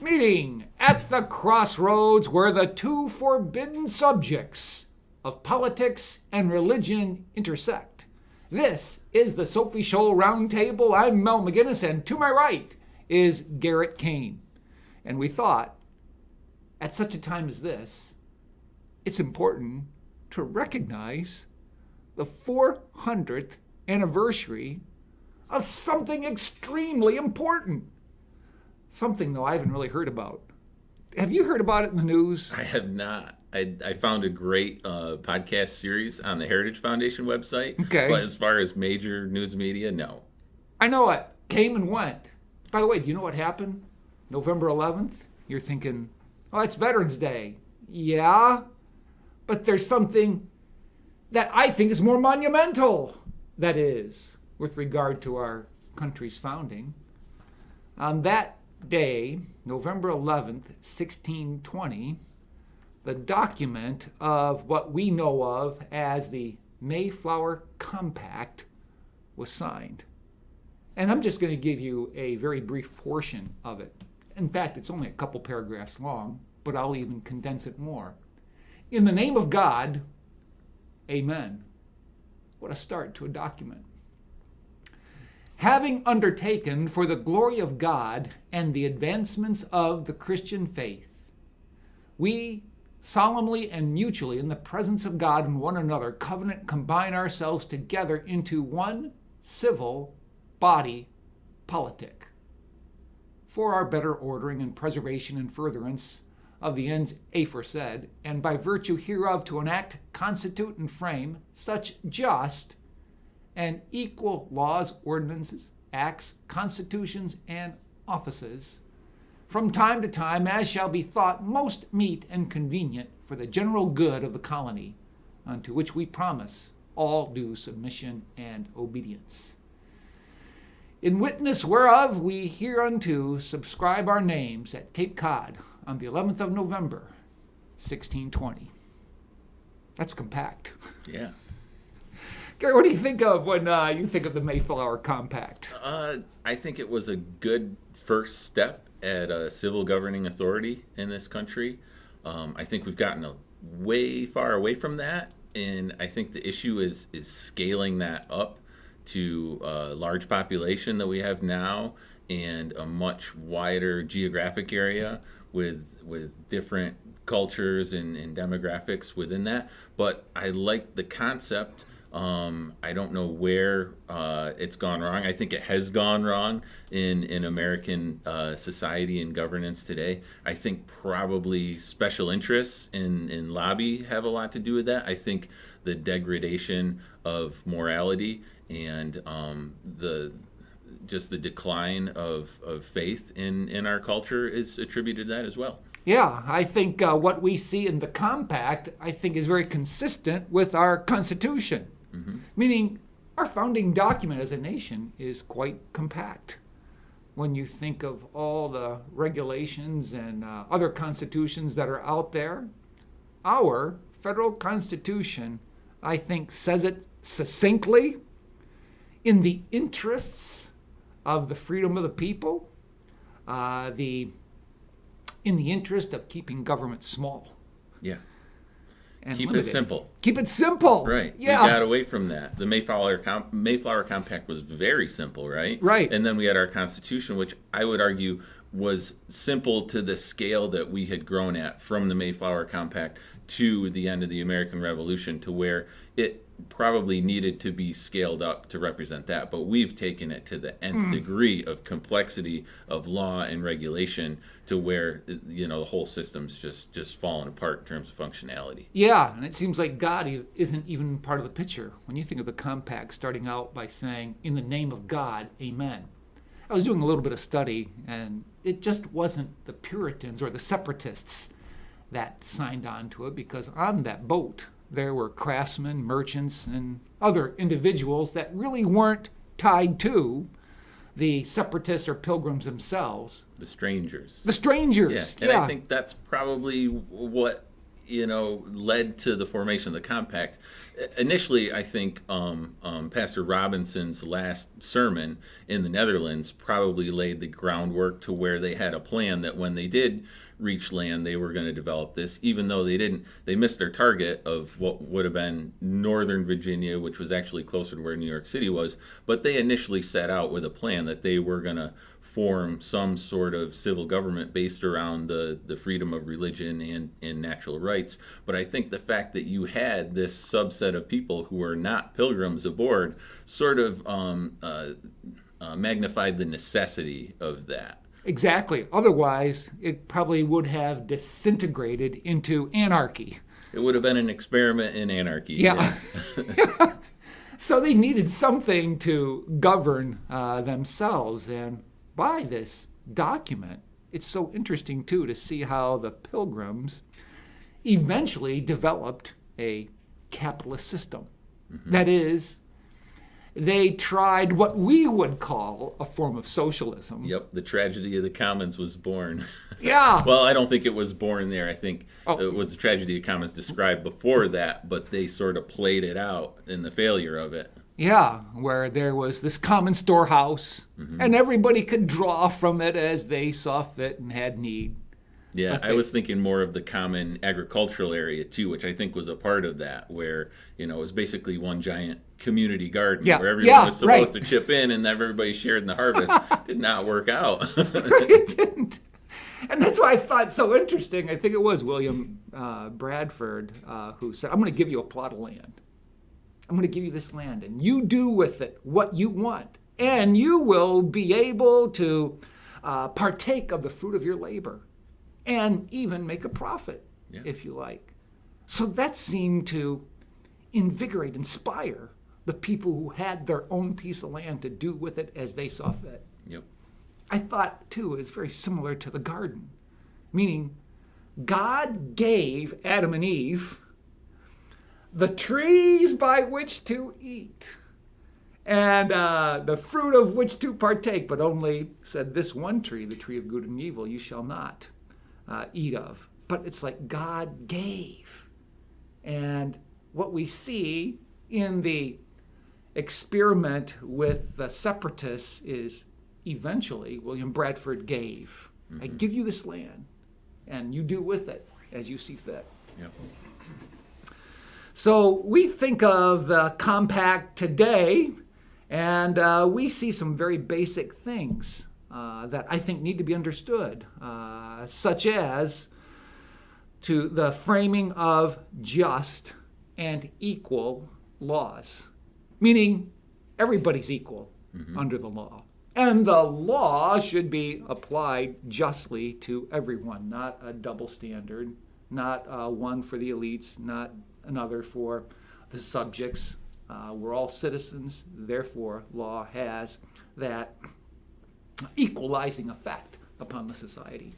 Meeting at the crossroads where the two forbidden subjects of politics and religion intersect. This is the Sophie Scholl Roundtable. I'm Mel McGinnis, and to my right is Garrett Kane. And we thought, at such a time as this, it's important to recognize the 400th anniversary of something extremely important. Something, though, I haven't really heard about. Have you heard about it in the news? I have not. I found a great podcast series on the Heritage Foundation website. Okay. But as far as major news media, no. I know it came and went. By the way, do you know what happened? November 11th? You're thinking, oh, it's Veterans Day. Yeah, but there's something that I think is more monumental, that is, with regard to our country's founding. On that day, November 11th, 1620, the document of what we know of as the Mayflower Compact was signed. And I'm just going to give you a very brief portion of it. In fact, it's only a couple paragraphs long, but I'll even condense it more. In the name of God, amen. What a start to a document. Having undertaken for the glory of God and the advancements of the Christian faith, we solemnly and mutually in the presence of God and one another covenant combine ourselves together into one civil body politic for our better ordering and preservation and furtherance of the ends aforesaid, and by virtue hereof to enact, constitute, and frame such just and equal laws, ordinances, acts, constitutions, and offices from time to time as shall be thought most meet and convenient for the general good of the colony, unto which we promise all due submission and obedience. In witness whereof we hereunto subscribe our names at Cape Cod on the 11th of November, 1620. That's compact. Yeah. Gary, what do you think of when you think of the Mayflower Compact? I think it was a good first step at a civil governing authority in this country. I think we've gotten way far away from that, and I think the issue is scaling that up to a large population that we have now and a much wider geographic area with different cultures and demographics within that. But I like the concept. I don't know where it's gone wrong. I think it has gone wrong in American society and governance today. I think probably special interests in lobby have a lot to do with that. I think the degradation of morality and the decline of faith in our culture is attributed to that as well. Yeah, I think what we see in the compact, I think, is very consistent with our Constitution. Mm-hmm. Meaning our founding document as a nation is quite compact. When you think of all the regulations and other constitutions that are out there, our federal Constitution, I think, says it succinctly in the interests of the freedom of the people, in the interest of keeping government small. Yeah. And keep limited. it simple. Keep it simple. Right. Yeah. We got away from that. The Mayflower Compact was very simple, right? Right. And then we had our Constitution, which I would argue was simple to the scale that we had grown at from the Mayflower Compact to the end of the American Revolution, to where it probably needed to be scaled up to represent that. But we've taken it to the nth degree of complexity of law and regulation to where, the whole system's just fallen apart in terms of functionality. Yeah, and it seems like God isn't even part of the picture. When you think of the compact starting out by saying, in the name of God, amen. I was doing a little bit of study, and it just wasn't the Puritans or the separatists that signed on to it, because on that boat there were craftsmen, merchants, and other individuals that really weren't tied to the separatists or pilgrims themselves. The strangers. The strangers. Yeah, and I think that's probably what led to the formation of the compact. Initially, I think Pastor Robinson's last sermon in the Netherlands probably laid the groundwork to where they had a plan that when they did reach land, they were going to develop this, even though they missed their target of what would have been Northern Virginia, which was actually closer to where New York City was. But they initially set out with a plan that they were going to form some sort of civil government based around the freedom of religion and natural rights. But I think the fact that you had this subset of people who were not pilgrims aboard sort of magnified the necessity of that. Exactly. Otherwise, it probably would have disintegrated into anarchy. It would have been an experiment in anarchy. Yeah. So they needed something to govern themselves. And by this document, it's so interesting, too, to see how the Pilgrims eventually developed a capitalist system. Mm-hmm. That is, they tried what we would call a form of socialism. Yep, the tragedy of the commons was born. Yeah. Well, I don't think it was born there. I think it was the tragedy of the commons described before that, but they sort of played it out in the failure of it. Yeah, where there was this common storehouse, and everybody could draw from it as they saw fit and had need. Yeah, I was thinking more of the common agricultural area, too, which I think was a part of that, where, it was basically one giant community garden where everyone was supposed to chip in and everybody shared in the harvest. Did not work out. It didn't. And that's why I thought so interesting. I think it was William Bradford who said, I'm going to give you a plot of land. I'm going to give you this land, and you do with it what you want. And you will be able to partake of the fruit of your labor and even make a profit, if you like. So that seemed to invigorate, inspire the people who had their own piece of land to do with it as they saw fit. Yep. I thought, too, it's very similar to the garden, meaning God gave Adam and Eve the trees by which to eat and the fruit of which to partake, but only said this one tree, the tree of good and evil, you shall not eat of. But it's like God gave. And what we see in the experiment with the separatists is eventually William Bradford gave. I give you this land, and you do with it as you see fit. Yep. So we think of the compact today, and we see some very basic things that I think need to be understood, such as to the framing of just and equal laws, meaning everybody's equal under the law. And the law should be applied justly to everyone, not a double standard, not one for the elites, not another for the subjects. We're all citizens, therefore law has that equalizing effect upon the society.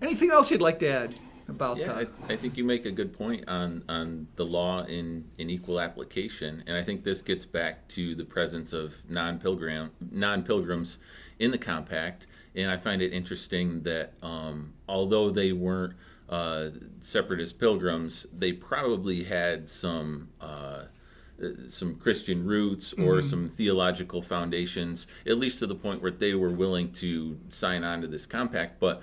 Anything else you'd like to add about that? I think you make a good point on the law in equal application, and I think this gets back to the presence of non-pilgrims in the compact. And I find it interesting that although they weren't separatist pilgrims, they probably had some Christian roots or some theological foundations, at least to the point where they were willing to sign on to this compact. But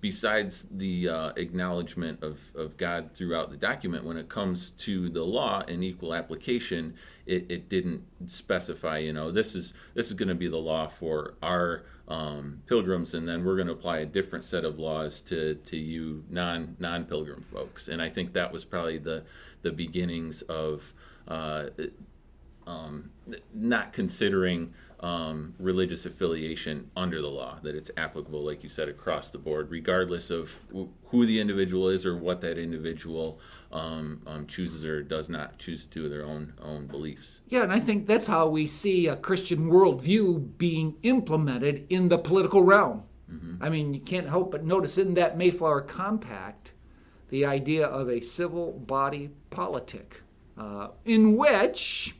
besides the acknowledgement of God throughout the document, when it comes to the law and equal application, it didn't specify, this is going to be the law for our pilgrims, and then we're going to apply a different set of laws to you non-pilgrim folks. And I think that was probably the beginnings of not considering religious affiliation under the law, that it's applicable, like you said, across the board, regardless of who the individual is or what that individual chooses or does not choose to do their own beliefs. Yeah, and I think that's how we see a Christian worldview being implemented in the political realm. I mean, you can't help but notice in that Mayflower Compact the idea of a civil body politic in which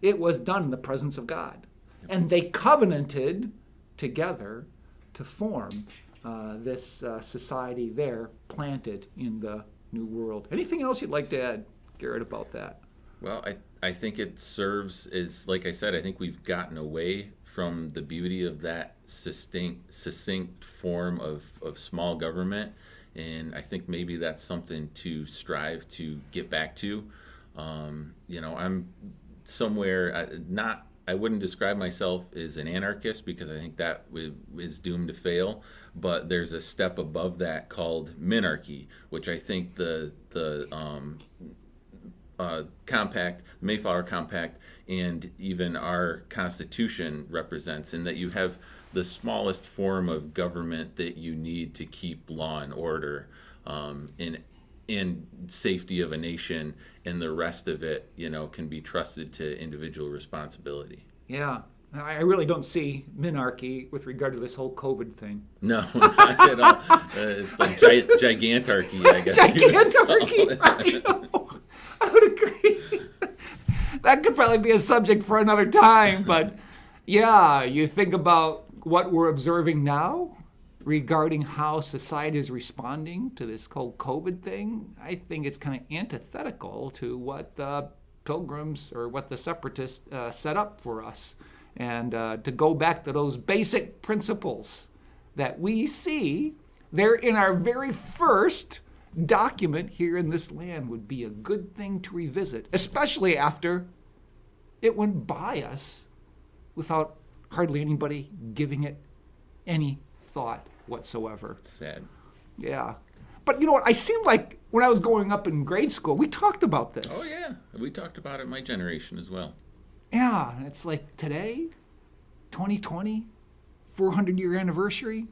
it was done in the presence of God. And they covenanted together to form this society there planted in the New World. Anything else you'd like to add, Garrett, about that? Well, I think it serves as, like I said, I think we've gotten away from the beauty of that succinct form of small government. And I think maybe that's something to strive to get back to. I'm somewhere, I wouldn't describe myself as an anarchist because I think that is doomed to fail. But there's a step above that called minarchy, which I think the compact, Mayflower Compact, and even our Constitution represents, in that you have the smallest form of government that you need to keep law and order, and safety of a nation, and the rest of it, can be trusted to individual responsibility. Yeah. I really don't see minarchy with regard to this whole COVID thing. No, not at all. It's like gigantarchy, I guess. Gigantarchy, I would agree. That could probably be a subject for another time, but yeah, you think about what we're observing now regarding how society is responding to this whole COVID thing. I think it's kind of antithetical to what the Pilgrims or what the Separatists set up for us. And to go back to those basic principles that we see there in our very first document here in this land would be a good thing to revisit, especially after it went by us without hardly anybody giving it any thought whatsoever. Sad. Yeah. But you know what? I seemed like when I was growing up in grade school, we talked about this. Oh, yeah. We talked about it in my generation as well. Yeah, it's like today, 2020, 400-year anniversary,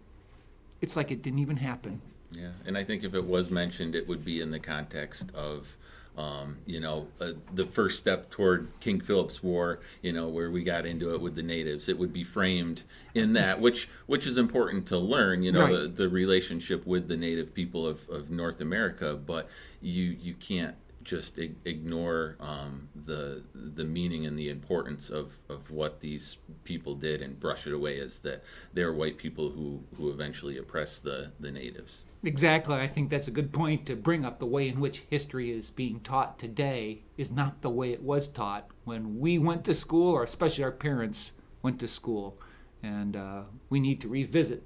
it's like it didn't even happen. Yeah, and I think if it was mentioned, it would be in the context of, the first step toward King Philip's War, where we got into it with the natives. It would be framed in that, which is important to learn, Right. the relationship with the native people of North America, but you can't just ignore the meaning and the importance of what these people did and brush it away as that they're white people who eventually oppressed the natives. Exactly. I think that's a good point to bring up. The way in which history is being taught today is not the way it was taught when we went to school, or especially our parents went to school. And we need to revisit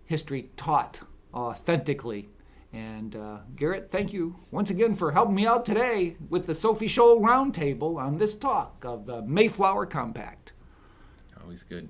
history taught authentically. And Garrett, thank you once again for helping me out today with the Sophie Scholl Roundtable on this talk of the Mayflower Compact. Always good.